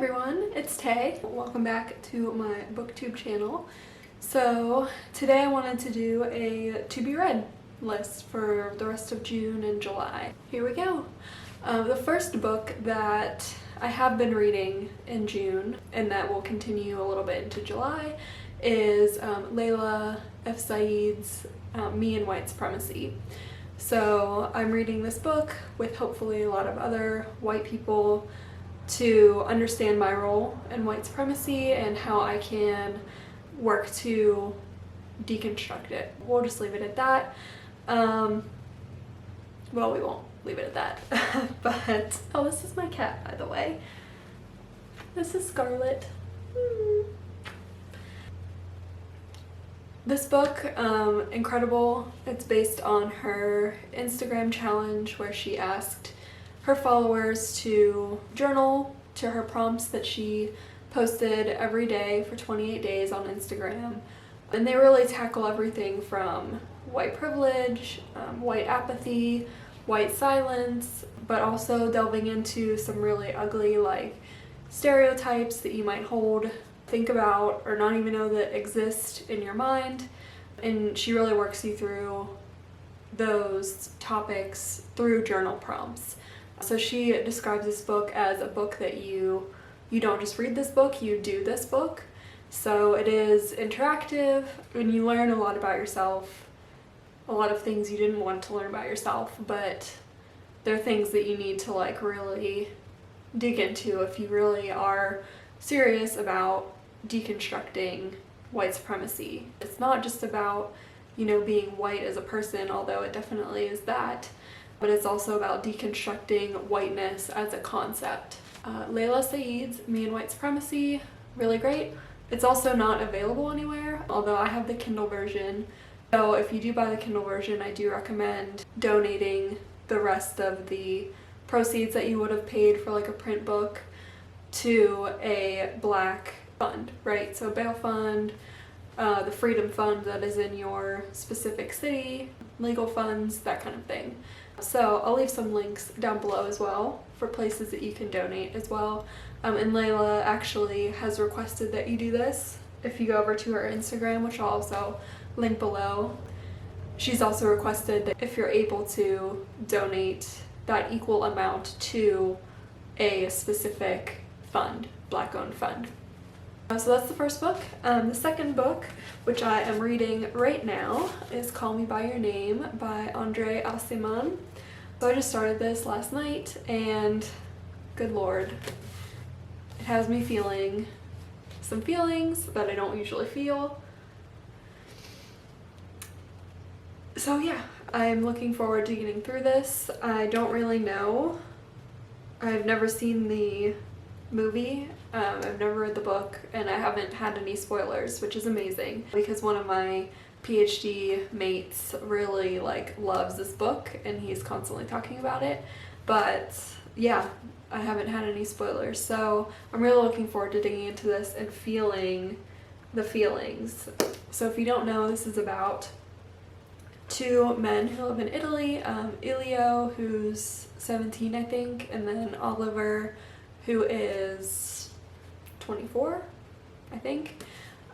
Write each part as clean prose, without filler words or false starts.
everyone, it's Tay. Welcome back to my booktube channel. So today I wanted to do a to be read list for the rest of June and July. Here we go. The first book that I have been reading in June and that will continue a little bit into July is Layla F. Said's Me and White Supremacy. So I'm reading this book with hopefully a lot of other white people to understand my role in white supremacy and how I can work to deconstruct it. We'll just leave it at that. Well, we won't leave it at that. But, oh, this is my cat, by the way. This is Scarlet. This book, incredible. It's based on her Instagram challenge where she asked her followers to journal to her prompts that she posted every day for 28 days on Instagram. And they really tackle everything from white privilege, white apathy, white silence, but also delving into some really ugly like stereotypes that you might think about or not even know that exist in your mind. And she really works you through those topics through journal prompts. So she describes this book as a book that you don't just read this book, you do this book. So it is interactive and you learn a lot about yourself, a lot of things you didn't want to learn about yourself, but they're things that you need to like really dig into if you really are serious about deconstructing white supremacy. It's not just about, being white as a person, although it definitely is that, but it's also about deconstructing whiteness as a concept. Layla Said's Me and White Supremacy, really great. It's also not available anywhere, although I have the Kindle version. So if you do buy the Kindle version, I do recommend donating the rest of the proceeds that you would have paid for like a print book to a Black fund, right? So bail fund, the freedom fund that is in your specific city, legal funds, that kind of thing. So I'll leave some links down below as well for places that you can donate as well. And Layla actually has requested that you do this. If you go over to her Instagram, which I'll also link below, she's also requested that if you're able to donate that equal amount to a specific fund, Black-owned fund. So that's the first book. The second book, which I am reading right now, is Call Me By Your Name by Andre Aciman. So I just started this last night and good lord, it has me feeling some feelings that I don't usually feel. So yeah, I'm looking forward to getting through this. I don't really know. I've never seen the movie, I've never read the book, and I haven't had any spoilers, which is amazing because one of my PhD mates really loves this book and he's constantly talking about it. But yeah, I haven't had any spoilers, so I'm really looking forward to digging into this and feeling the feelings. So if you don't know, this is about two men who live in Italy, Elio, who's 17 I think, and then Oliver, who is 24 I think.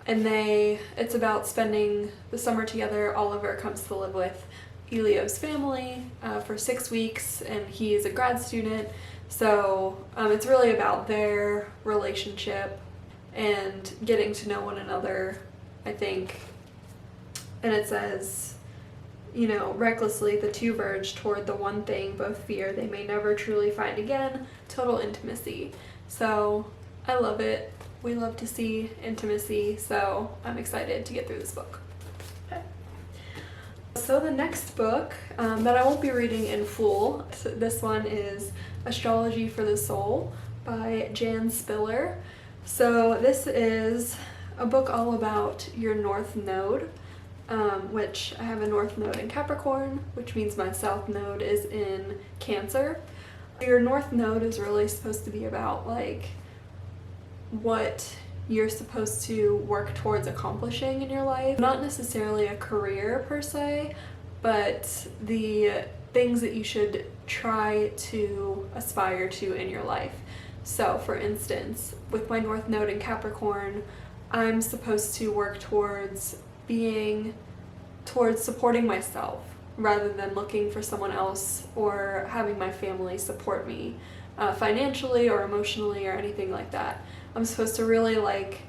And it's about spending the summer together. Oliver comes to live with Elio's family for 6 weeks and he's a grad student. So it's really about their relationship and getting to know one another, I think. And it says, recklessly the two verge toward the one thing both fear they may never truly find again, total intimacy. So I love it. We love to see intimacy, so I'm excited to get through this book. Okay. So the next book that I won't be reading in full, so this one is Astrology for the Soul by Jan Spiller. So this is a book all about your North Node, which I have a North Node in Capricorn, which means my South Node is in Cancer. Your North Node is really supposed to be about what you're supposed to work towards accomplishing in your life. Not necessarily a career per se, but the things that you should try to aspire to in your life. So for instance, with my North Node in Capricorn, I'm supposed to work towards supporting myself rather than looking for someone else or having my family support me financially or emotionally or anything like that. I'm supposed to really like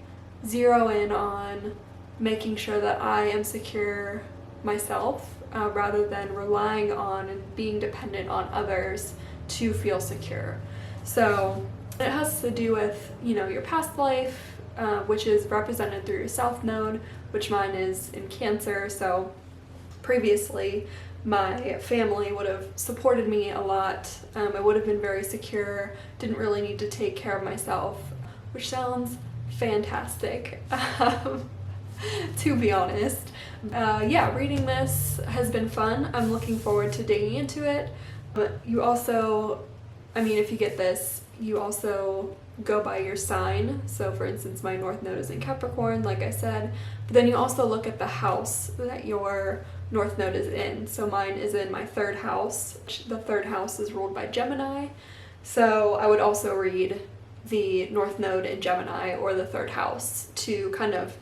zero in on making sure that I am secure myself rather than relying on and being dependent on others to feel secure. So it has to do with, you know, your past life, which is represented through your South Node, which mine is in Cancer. So previously, my family would have supported me a lot. I would have been very secure, didn't really need to take care of myself, which sounds fantastic, to be honest. Yeah, reading this has been fun. I'm looking forward to digging into it. But you also, I mean, if you get this, you also go by your sign. So for instance, my North Node is in Capricorn, like I said, but then you also look at the house that your North Node is in. So mine is in my 3rd house. The 3rd house is ruled by Gemini. So I would also read the North Node in Gemini or the 3rd house to kind of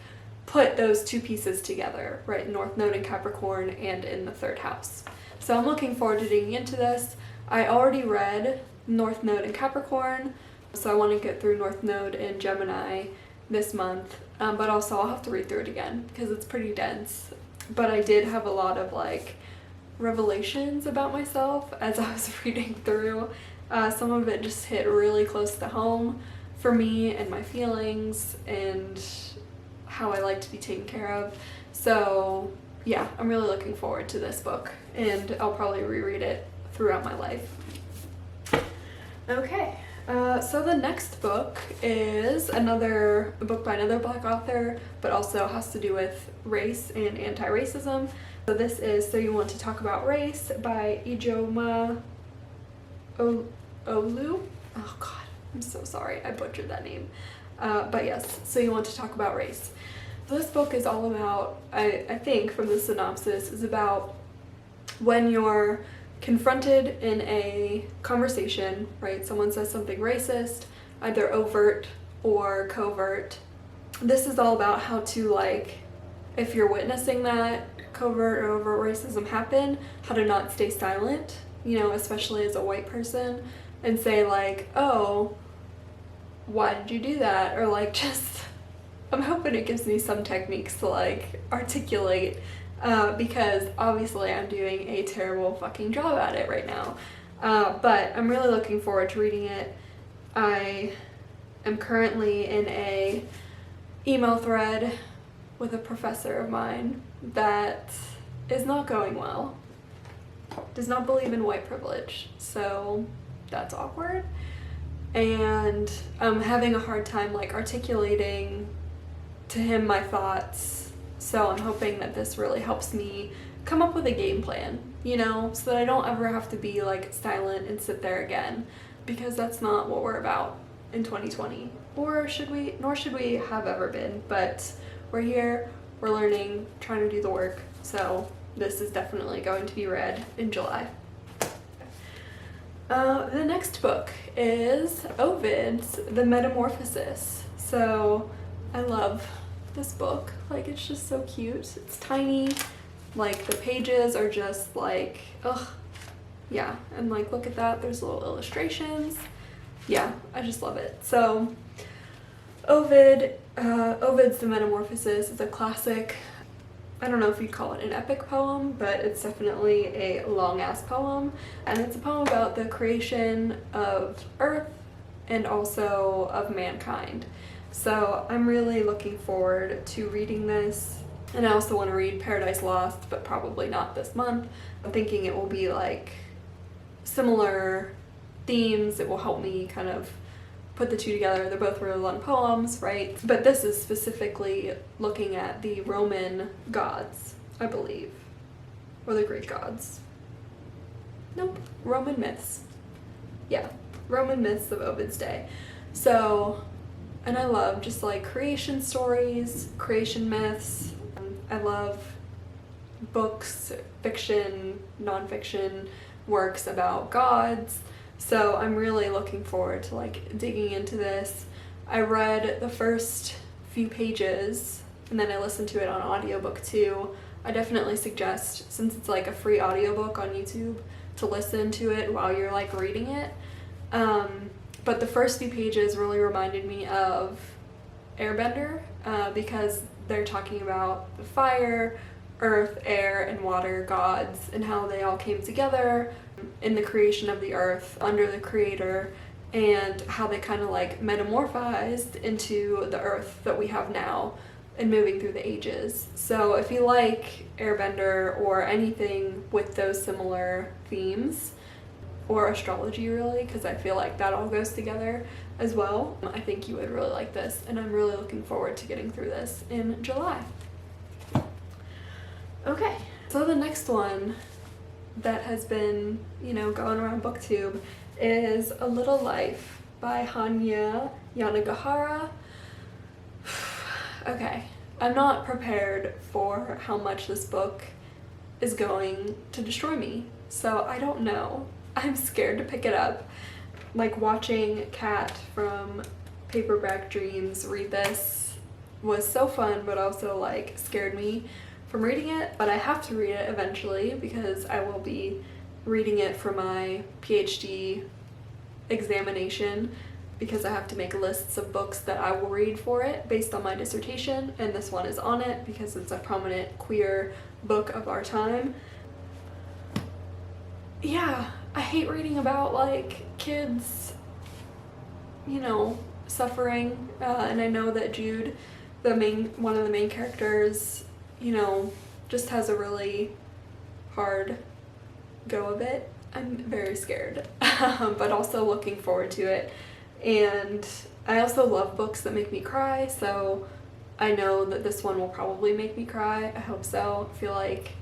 put those two pieces together, right? North Node in Capricorn and in the 3rd house. So I'm looking forward to digging into this. I already read North Node in Capricorn, so I want to get through North Node in Gemini this month, but also I'll have to read through it again because it's pretty dense. But I did have a lot of like revelations about myself as I was reading through. Some of it just hit really close to home for me and my feelings and how I like to be taken care of. So yeah, I'm really looking forward to this book, and I'll probably reread it throughout my life. Okay, so the next book is a book by another Black author, but also has to do with race and anti-racism. So this is So You Want to Talk About Race by Ijoma Olu. Oh god, I'm so sorry, I butchered that name. But yes, So You Want to Talk About Race. So this book is all about, I think from the synopsis, is about when you're confronted in a conversation, right? Someone says something racist, either overt or covert. This is all about how to, like, if you're witnessing that covert or overt racism happen, how to not stay silent, you know, especially as a white person, and say like, oh, why did you do that? Or like, just, I'm hoping it gives me some techniques to like articulate, because obviously I'm doing a terrible fucking job at it right now. But I'm really looking forward to reading it. I am currently in a email thread with a professor of mine that is not going well. Does not believe in white privilege, so that's awkward. And I'm having a hard time like articulating to him my thoughts, so I'm hoping that this really helps me come up with a game plan, you know, so that I don't ever have to be like silent and sit there again, because that's not what we're about in 2020, nor should we have ever been. But we're here, we're learning, trying to do the work, so this is definitely going to be read in July. The next book is Ovid's The Metamorphosis. So I love this book. Like, it's just so cute. It's tiny. Like, the pages are just like, ugh. Yeah, and like, look at that. There's little illustrations. Yeah, I just love it. So Ovid's The Metamorphosis is a classic. I don't know if you'd call it an epic poem, but it's definitely a long-ass poem. And it's a poem about the creation of Earth and also of mankind. So I'm really looking forward to reading this. And I also want to read Paradise Lost, but probably not this month. I'm thinking it will be like similar themes. It will help me kind of put the two together. They're both really long poems, right? But this is specifically looking at the Roman gods, I believe. Or the Greek gods. Nope, Roman myths. Yeah, Roman myths of Ovid's day. So, and I love just like creation stories, creation myths. I love books, fiction, nonfiction works about gods, So I'm really looking forward to like digging into this. I read the first few pages and then I listened to it on audiobook too. I definitely suggest, since it's like a free audiobook on YouTube, to listen to it while you're like reading it. But the first few pages really reminded me of Airbender, because they're talking about the fire, earth, air, and water gods and how they all came together in the creation of the earth under the creator, and how they kind of like metamorphized into the earth that we have now and moving through the ages. So if you like Airbender or anything with those similar themes, or astrology really, because I feel like that all goes together as well, I think you would really like this, and I'm really looking forward to getting through this in July. Okay, so the next one that has been, going around BookTube is A Little Life by Hanya Yanagihara. Okay, I'm not prepared for how much this book is going to destroy me, so I don't know. I'm scared to pick it up. Like, watching Kat from Paperback Dreams read this was so fun, but also like scared me from reading it. But I have to read it eventually because I will be reading it for my PhD examination, because I have to make lists of books that I will read for it based on my dissertation, and this one is on it because it's a prominent queer book of our time. Yeah, I hate reading about like kids, suffering, and I know that Jude, one of the main characters, just has a really hard go of it. I'm very scared, but also looking forward to it. And I also love books that make me cry, so I know that this one will probably make me cry. I hope so. I feel like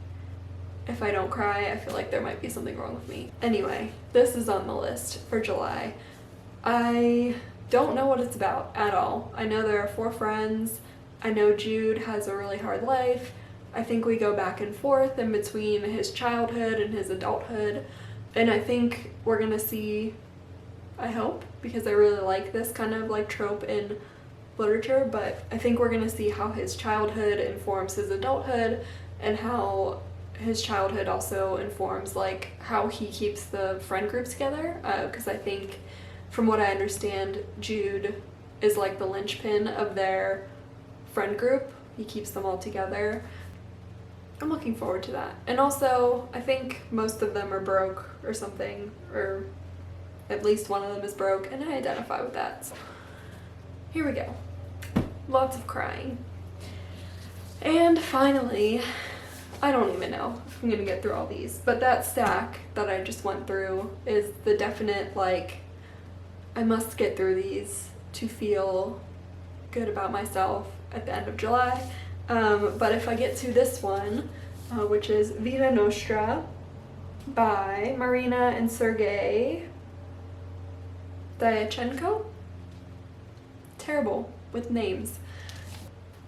if I don't cry, I feel like there might be something wrong with me. Anyway, this is on the list for July. I don't know what it's about at all. I know there are 4 friends. I know Jude has a really hard life. I think we go back and forth in between his childhood and his adulthood. And I think we're gonna see, I hope, because I really like this kind of like trope in literature, but I think we're gonna see how his childhood informs his adulthood, and how his childhood also informs like how he keeps the friend group together, because I think, from what I understand, Jude is like the linchpin of their friend group. He keeps them all together. I'm looking forward to that. And also, I think most of them are broke or something, or at least one of them is broke, and I identify with that. So, here we go. Lots of crying. And finally, I don't even know if I'm gonna get through all these, but that stack that I just went through is the definite, like, I must get through these to feel good about myself at the end of July. But if I get to this one, which is Vida Nostra by Marina and Sergei Dyachenko. Terrible with names.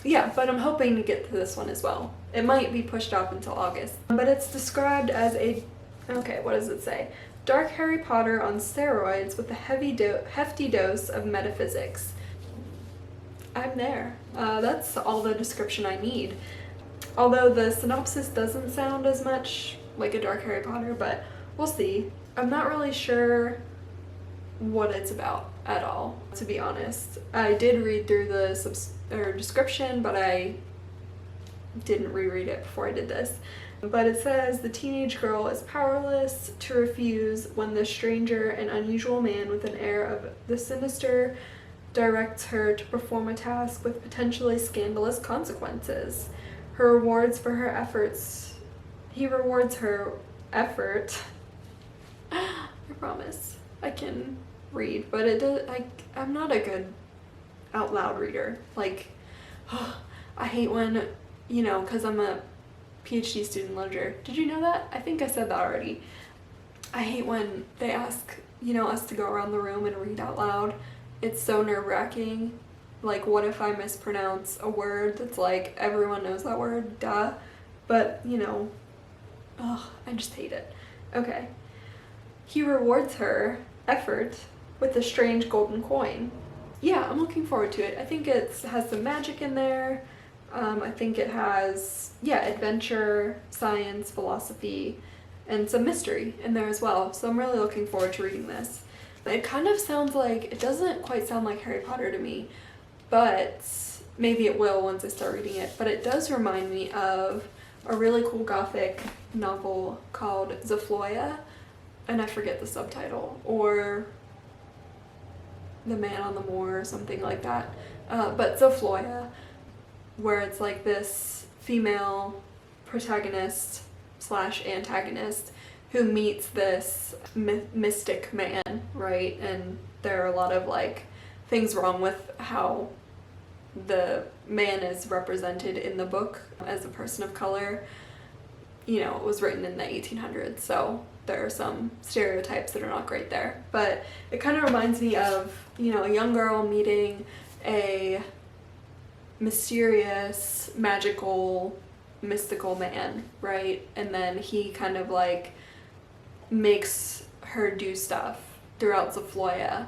Yeah, but I'm hoping to get to this one as well. It might be pushed off until August. But it's described as okay, what does it say? Dark Harry Potter on steroids with a hefty dose of metaphysics. I'm there. That's all the description I need. Although the synopsis doesn't sound as much like a Dark Harry Potter, but we'll see. I'm not really sure what it's about at all, to be honest. I did read through the description, but I didn't reread it before I did this. But it says the teenage girl is powerless to refuse when the stranger and unusual man with an air of the sinister directs her to perform a task with potentially scandalous consequences. He rewards her effort. I promise I can read, but I'm not a good out loud reader. Like, I hate when, because I'm a PhD student in literature. Did you know that? I think I said that already. I hate when they ask, us to go around the room and read out loud. It's so nerve-wracking. Like, what if I mispronounce a word that's like, everyone knows that word, duh. But, I just hate it. Okay. He rewards her effort with a strange golden coin. Yeah, I'm looking forward to it. I think it has some magic in there. I think it has, yeah, adventure, science, philosophy, and some mystery in there as well. So I'm really looking forward to reading this. It kind of sounds like, it doesn't quite sound like Harry Potter to me, but maybe it will once I start reading it. But it does remind me of a really cool gothic novel called Zafloya, and I forget the subtitle, or The Man on the Moor or something like that. But Zafloya, where it's like this female protagonist slash antagonist who meets this mystic man, right? And there are a lot of like things wrong with how the man is represented in the book as a person of color. You know, it was written in the 1800s, so there are some stereotypes that are not great there. But it kind of reminds me of, you know, a young girl meeting a mysterious, magical, mystical man, right? And then he kind of like makes her do stuff throughout Zafloya,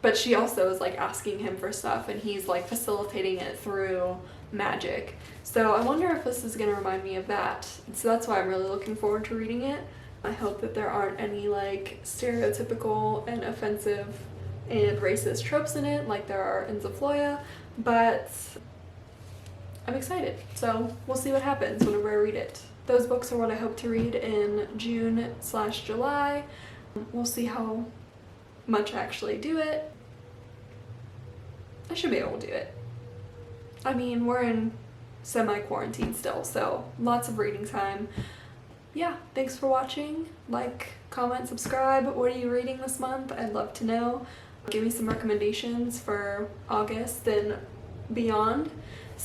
but she also is like asking him for stuff, and he's like facilitating it through magic. So I wonder if this is going to remind me of that. So that's why I'm really looking forward to reading it. I hope that there aren't any like stereotypical and offensive and racist tropes in it like there are in Zafloya, but I'm excited. So we'll see what happens whenever I read it. Those books are what I hope to read in June/July. We'll see how much I actually do it. I should be able to do it. I mean, we're in semi-quarantine still, so lots of reading time. Yeah, thanks for watching. Like, comment, subscribe. What are you reading this month? I'd love to know. Give me some recommendations for August and beyond.